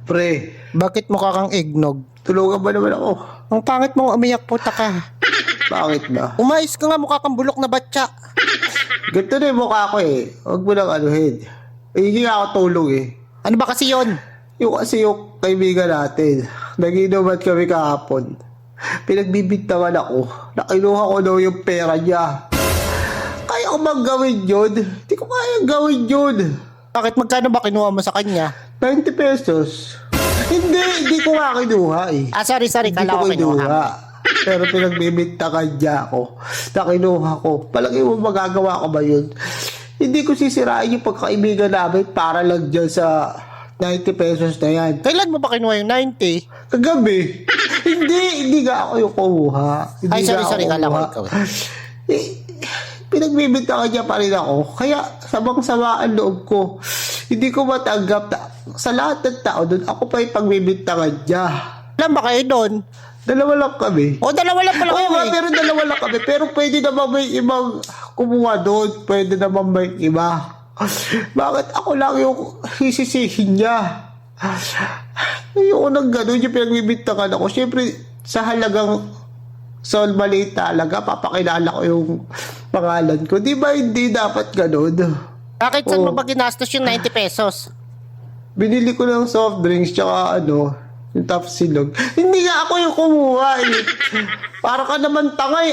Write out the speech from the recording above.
Pre, Bakit mukha kang eggnog? tulungan ba naman ako? Ang pangit mong umiyak, puta ka. Bakit ba? Umayos ka nga, mukha kang bulok na batya. Ganito na yung mukha ko eh. Huwag mo nang anuhin. Hindi nga ako tulong eh. Ano ba kasi yon? Yung kasi yung kaibigan natin, nag-inuman kami kahapon. Pinagbibintangan ako. Nakinuha ko daw yung pera niya. Kaya ko bang gawin yun? Hindi ko kaya gawin yun. Bakit magkano ba kinuha mo sa kanya? 90 pesos. Hindi ko nga kinuha eh. Sorry, Hindi kala ko ko kinuha. kinuha. Pero pinagbibintangan niya ako. Nakinuha ko. Palagi mo magagawa ko ba yun? Hindi ko sisirain yung pagkaibigan namin para lang dyan sa 90 pesos na yan. Kailan mo ba kinuha yung 90? Kagabi. hindi nga ako yung kumuha. Hindi Ay, nga sorry, ako kala ko kumuha. ikaw. Pinagbibintangan niya pa rin ako. Kaya sabang-samaan loob ko. Hindi ko matanggap na sa lahat ng tao doon, ako pa yung pagbibintangan niya. Alam ba kayo doon? Dalawa lang kami. O, dalawa lang pala Oo kayo nga, eh. pero dalawa lang kami. Pero pwede naman may ibang kumuha doon. Pwede naman may iba. Bakit ako lang yung hisisihin niya? Ayoko nang gano'n yung pinagbibintangan ako. Siyempre, sa halagang sol maliit talaga, papakilala ko yung pangalan ko. Di ba hindi dapat gano'n? Bakit saan Oo. mo ba ginastos yung 90 pesos? Binili ko ng soft drinks tsaka yung top silog. Hindi nga ako yung kumuha eh. Para ka naman tanga eh.